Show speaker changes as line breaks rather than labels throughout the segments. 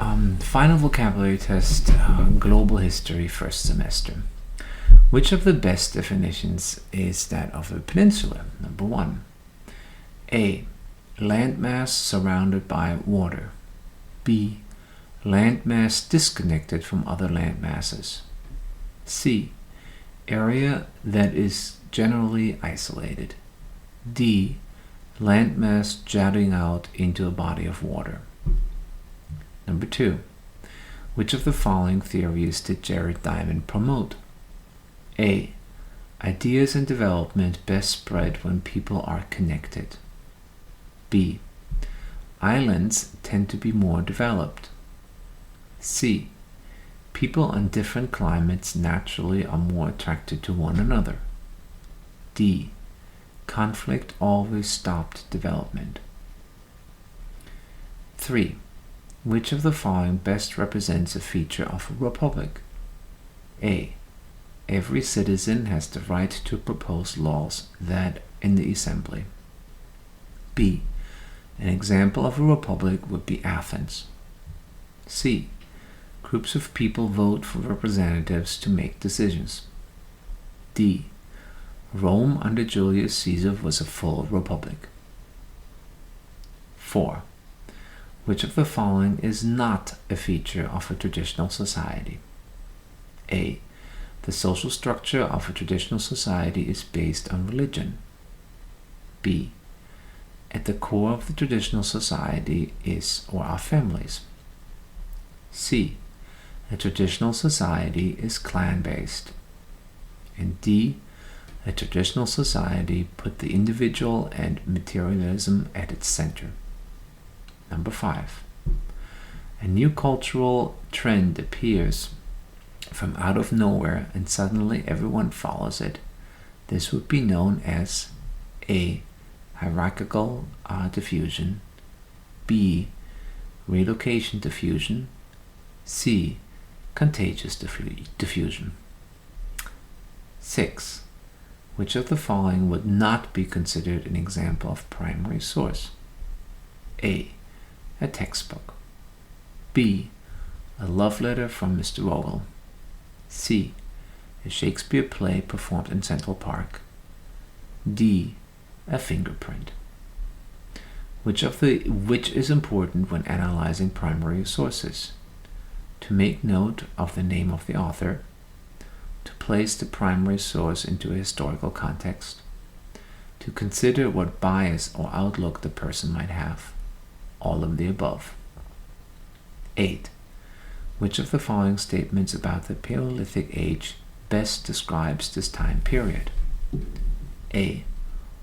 Final vocabulary test, global history, first semester. Which of the best definitions is that of a peninsula? Number 1. A. Landmass surrounded by water. B. Landmass disconnected from other landmasses. C. Area that is generally isolated. D. Landmass jutting out into a body of water. Number 2. Which of the following theories did Jared Diamond promote? A. Ideas and development best spread when people are connected. B. Islands tend to be more developed. C. People on different climates naturally are more attracted to one another. D. Conflict always stopped development. 3. Which of the following best represents a feature of a republic? A. Every citizen has the right to propose laws that in the assembly. B. An example of a republic would be Athens. C. Groups of people vote for representatives to make decisions. D. Rome under Julius Caesar was a full republic. 4. Which of the following is not a feature of a traditional society? A. The social structure of a traditional society is based on religion. B. At the core of the traditional society is or are families. C. A traditional society is clan-based. And D. A traditional society put the individual and materialism at its center. Number 5. A new cultural trend appears from out of nowhere and suddenly everyone follows it. This would be known as A. Hierarchical diffusion. B. Relocation diffusion. C. Contagious diffusion. 6. Which of the following would not be considered an example of primary source? A. A textbook. B. A love letter from Mr. Vogel. C. A Shakespeare play performed in Central Park. D. A fingerprint. Which is important when analyzing primary sources? To make note of the name of the author, to place the primary source into a historical context, to consider what bias or outlook the person might have, all of the above. 8. Which of the following statements about the Paleolithic age best describes this time period? A.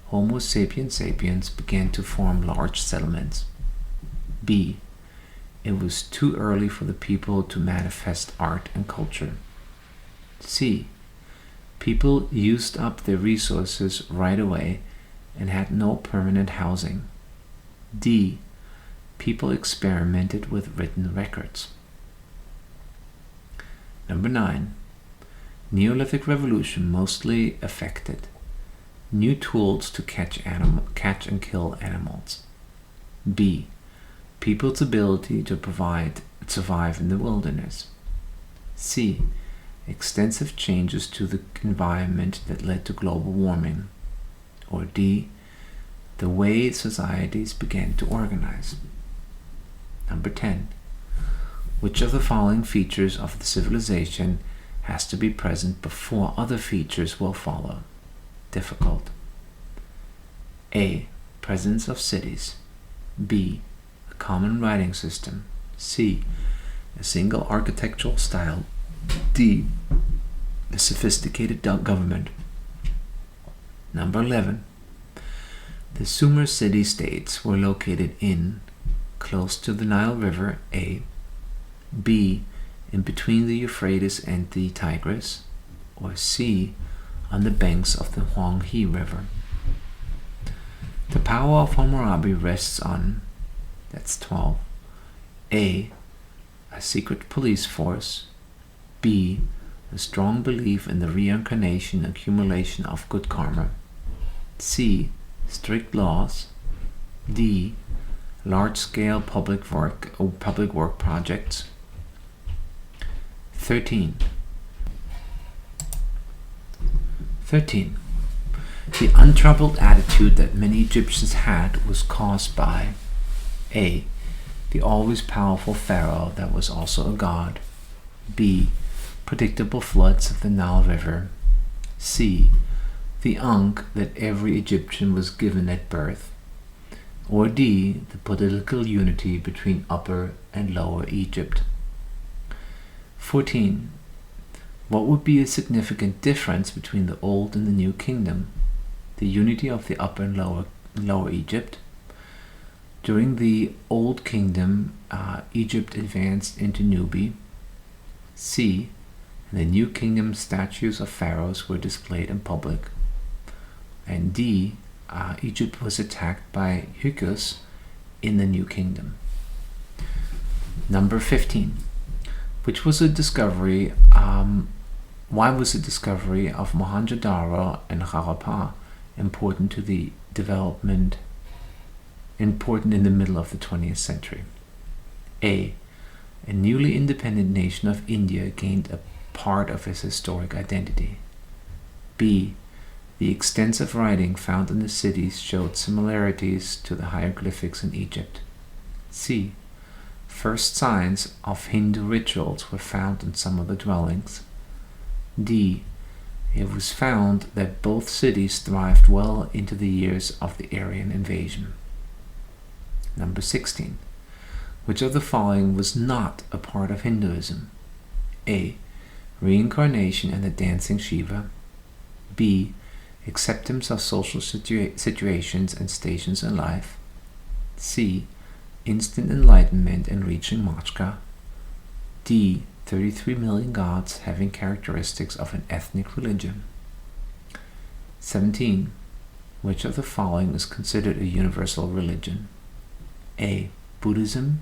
Homo sapiens sapiens began to form large settlements. B. It was too early for the people to manifest art and culture. C. People used up their resources right away and had no permanent housing. D. People experimented with written records. Number 9. Neolithic revolution mostly affected new tools to catch and kill animals. B. People's ability to survive in the wilderness. C. Extensive changes to the environment that led to global warming. Or D. The way societies began to organize. Number 10. Which of the following features of the civilization has to be present before other features will follow? Difficult. A. Presence of cities. B. A common writing system. C. A single architectural style. D. A sophisticated government. Number 11. The Sumer city-states were located in close to the Nile River. A. B. In between the Euphrates and the Tigris. Or C. On the banks of the Huanghe River. The power of Hammurabi rests on, that's 12. A. A secret police force. B. A strong belief in the reincarnation and accumulation of good karma. C. Strict laws. D. large-scale public work projects. 13. The untroubled attitude that many Egyptians had was caused by A. The always powerful pharaoh that was also a god. B. Predictable floods of the Nile River. C. The Ankh that every Egyptian was given at birth. Or D. The political unity between Upper and Lower Egypt. 14. What would be a significant difference between the Old and the New Kingdom? The unity of the Upper and Lower Egypt. During the Old Kingdom, Egypt advanced into Nubia. C. In the New Kingdom, statues of pharaohs were displayed in public. And D. Egypt was attacked by Hyksos in the New Kingdom. Number 15. Which was a discovery? Why was the discovery of Mohenjo-daro and Harappa important to the development? Important in the middle of the 20th century. A newly independent nation of India gained a part of its historic identity. B. The extensive writing found in the cities showed similarities to the hieroglyphics in Egypt. C. First signs of Hindu rituals were found in some of the dwellings. D. It was found that both cities thrived well into the years of the Aryan invasion. Number 16. Which of the following was not a part of Hinduism? A. Reincarnation and the dancing Shiva. B. Acceptance of social situations and stations in life. C. Instant enlightenment and reaching moksha. D. 33 million gods having characteristics of an ethnic religion. 17. Which of the following is considered a universal religion? A. Buddhism.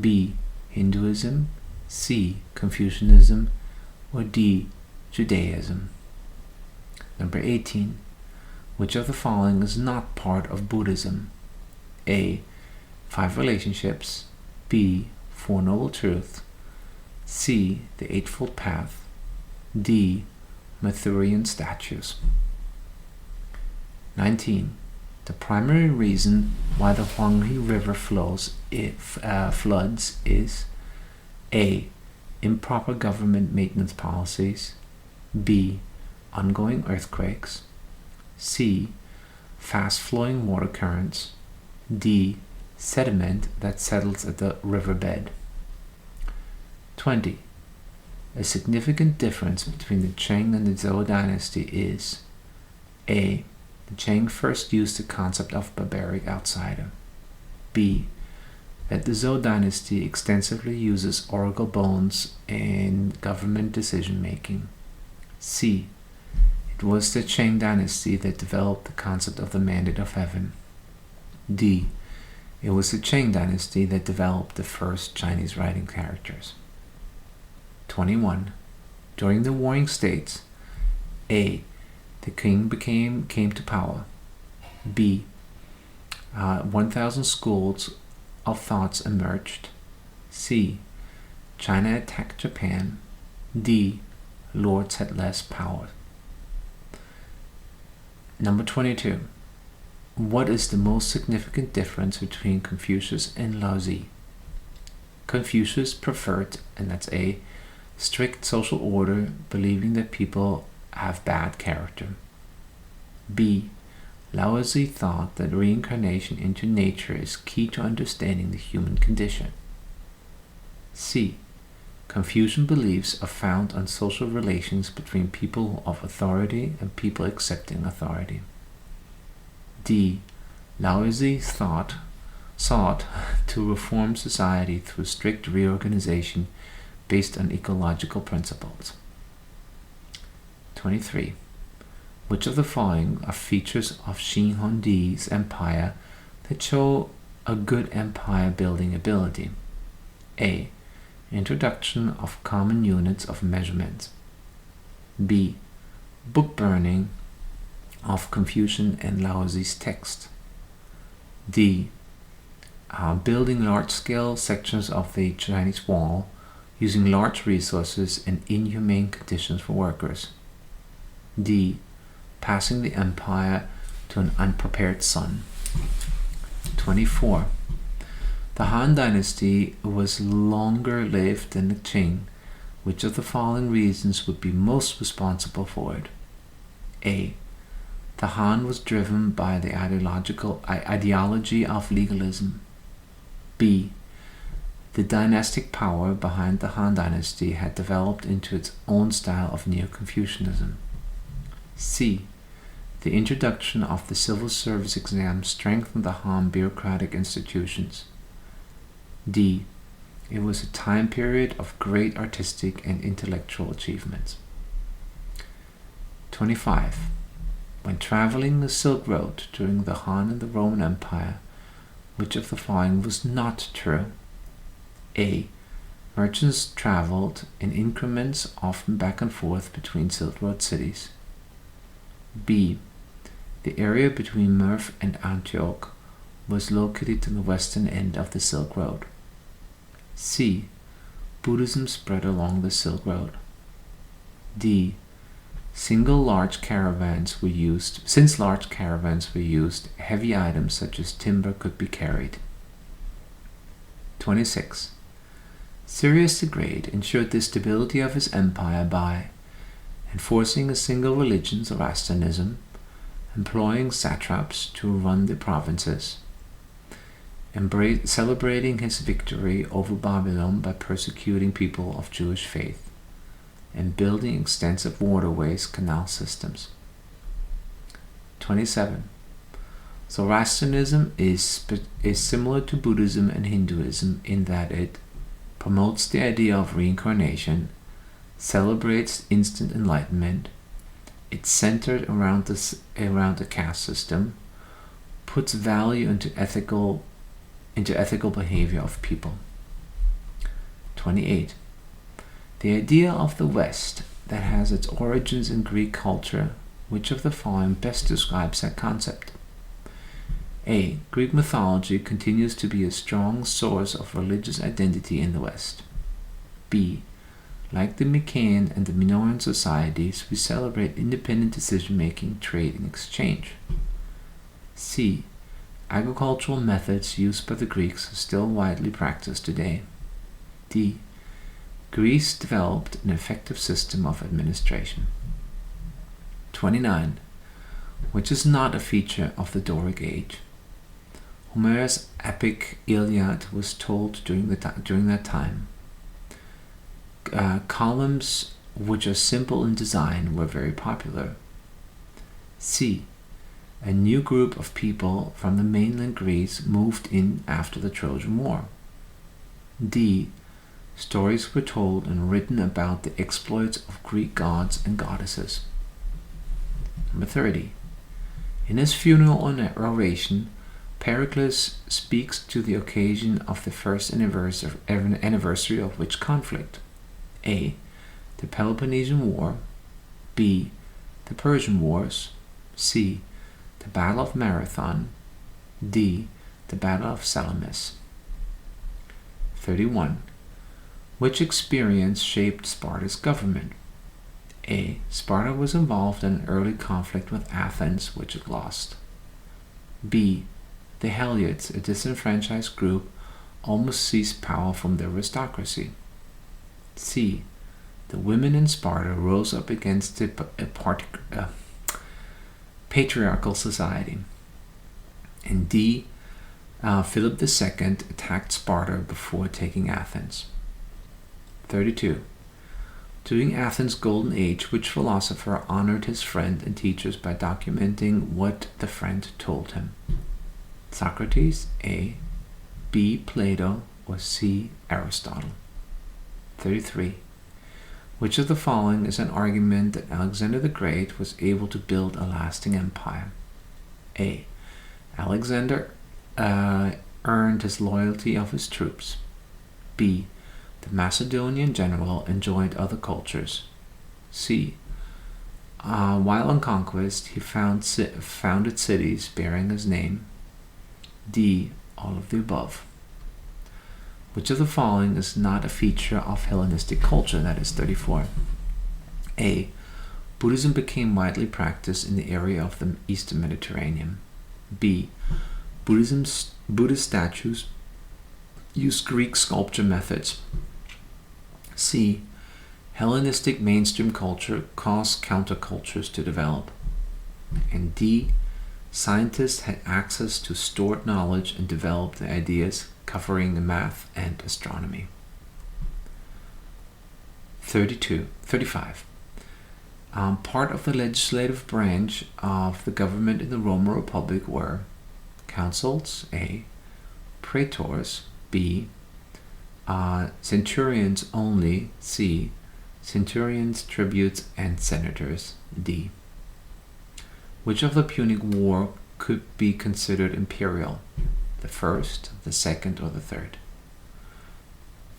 B. Hinduism. C. Confucianism. Or D. Judaism. Number 18. Which of the following is not part of Buddhism? A. 5 relationships. B. 4 noble truths. C. The Eightfold Path. D. Mathurian statues. 19. The primary reason why the Huanghe River floods is A. Improper government maintenance policies. B. Ongoing earthquakes. C. Fast-flowing water currents. D. Sediment that settles at the riverbed. 20. A significant difference between the Qing and the Zhou dynasty is A. The Qing first used the concept of barbaric outsider. B. That the Zhou dynasty extensively uses oracle bones in government decision-making. C. It was the Qing dynasty that developed the concept of the mandate of heaven. D. It was the Qing dynasty that developed the first Chinese writing characters. 21. During the Warring States, A. The king came to power. B. 1,000 schools of thoughts emerged. C. China attacked Japan. D. Lords had less power. Number 22. What is the most significant difference between Confucius and Laozi? Confucius preferred, and that's A, strict social order, believing that people have bad character. B. Laozi thought that reincarnation into nature is key to understanding the human condition. C. Confucian beliefs are found on social relations between people of authority and people accepting authority. D. Laozi sought to reform society through strict reorganization based on ecological principles. 23. Which of the following are features of Shi Huangdi's empire that show a good empire building ability? A. Introduction of common units of measurement. B. Book burning of Confucian and Laozi's text. D. building large-scale sections of the Chinese Wall, using large resources and inhumane conditions for workers. D. Passing the empire to an unprepared son. 24. The Han Dynasty was longer lived than the Qing. Which of the following reasons would be most responsible for it? A. The Han was driven by the ideology of legalism. B. The dynastic power behind the Han Dynasty had developed into its own style of Neo-Confucianism. C. The introduction of the civil service exam strengthened the Han bureaucratic institutions. D. It was a time period of great artistic and intellectual achievements. 25. When traveling the Silk Road during the Han and the Roman Empire, which of the following was not true? A. Merchants traveled in increments, often back and forth between Silk Road cities. B. The area between Merv and Antioch was located to the western end of the Silk Road. C. Buddhism spread along the Silk Road. D. Since large caravans were used, heavy items such as timber could be carried. 26. Cyrus the Great ensured the stability of his empire by enforcing a single religion, Zoroastrianism, employing satraps to run the provinces, celebrating his victory over Babylon by persecuting people of Jewish faith, and building extensive waterways, canal systems. 27. Zoroastrianism is similar to Buddhism and Hinduism in that it promotes the idea of reincarnation, celebrates instant enlightenment, it's centered around the caste system, puts value into ethical behavior of people. 28. The idea of the West that has its origins in Greek culture, which of the following best describes that concept? A. Greek mythology continues to be a strong source of religious identity in the West. B. Like the Mycenaean and the Minoan societies, we celebrate independent decision-making, trade, and exchange. C. Agricultural methods used by the Greeks are still widely practiced today. D. Greece developed an effective system of administration. 29. Which is not a feature of the Doric Age? Homer's epic Iliad was told during that time. Columns which are simple in design were very popular. C. A new group of people from the mainland Greece moved in after the Trojan War. D. Stories were told and written about the exploits of Greek gods and goddesses. Number 30. In his funeral oration, Pericles speaks to the occasion of the first anniversary of which conflict? A. The Peloponnesian War. B. The Persian Wars. C. The Battle of Marathon. D. The Battle of Salamis. 31. Which experience shaped Sparta's government? A. Sparta was involved in an early conflict with Athens, which it lost. B. The Helots, a disenfranchised group, almost seized power from the aristocracy. C. The women in Sparta rose up against the patriarchal society. And D. Philip II attacked Sparta before taking Athens. 32. During Athens' golden age, which philosopher honored his friend and teachers by documenting what the friend told him? Socrates, A. B. Plato, or C. Aristotle. 33. Which of the following is an argument that Alexander the Great was able to build a lasting empire? A. Alexander earned his loyalty of his troops. B. The Macedonian general enjoyed other cultures. C. While on conquest, he founded cities bearing his name. D. all of the above. Which of the following is not a feature of Hellenistic culture? That is 34. A. Buddhism became widely practiced in the area of the Eastern Mediterranean. B. Buddhist statues use Greek sculpture methods. C. Hellenistic mainstream culture caused countercultures to develop. And D. Scientists had access to stored knowledge and developed the ideas covering the math and astronomy. 35. Part of the legislative branch of the government in the Roman Republic were consuls, A. Praetors, B. Centurions only, C. Centurions, tribunes, and senators, D. Which of the Punic War could be considered imperial? The first, the second, or the third?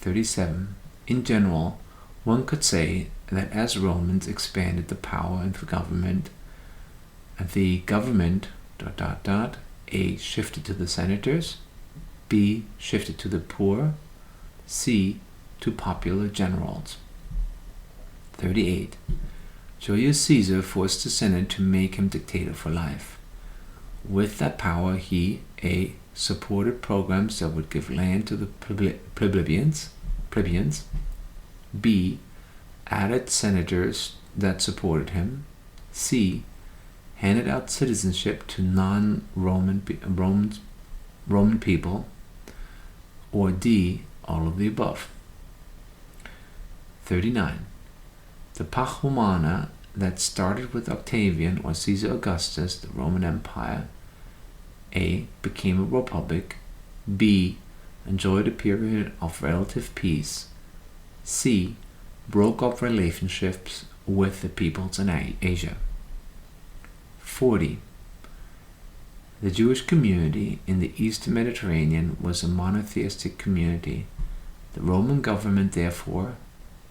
37. In general, one could say that as Romans expanded the power of the government, A. shifted to the senators, B. shifted to the poor, C. to popular generals. 38. Julius Caesar forced the Senate to make him dictator for life. With that power, he A. supported programs that would give land to the plebeians, B. added senators that supported him, C. handed out citizenship to non-Roman Roman people, or D. all of the above. 39. The Pax Romana that started with Octavian or Caesar Augustus, the Roman Empire, A. became a republic, B. enjoyed a period of relative peace, C. broke up relationships with the peoples in Asia. 40. The Jewish community in the Eastern Mediterranean was a monotheistic community. The Roman government, therefore,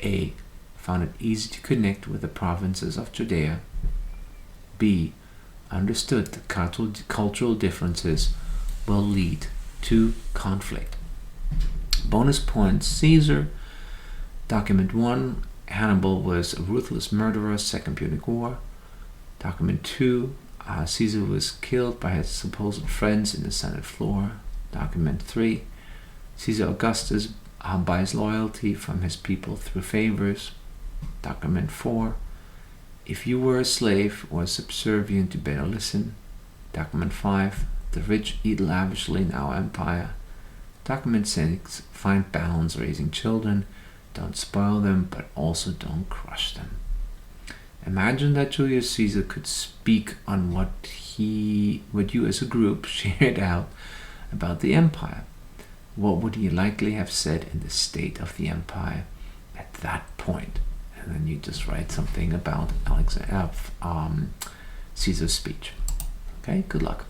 A. found it easy to connect with the provinces of Judea, B. understood that cultural differences will lead to conflict. Bonus points: Caesar. Document 1, Hannibal was a ruthless murderer, Second Punic War. Document 2, Caesar was killed by his supposed friends in the Senate floor. Document 3, Caesar Augustus buys loyalty from his people through favors. Document 4, if you were a slave or subservient, you better listen. Document 5, the rich eat lavishly in our empire. Document 6, find balance raising children. Don't spoil them, but also don't crush them. Imagine that Julius Caesar could speak on what you as a group shared out about the empire. What would he likely have said in the state of the empire at that point? And then you just write something about Caesar's speech. Okay, good luck.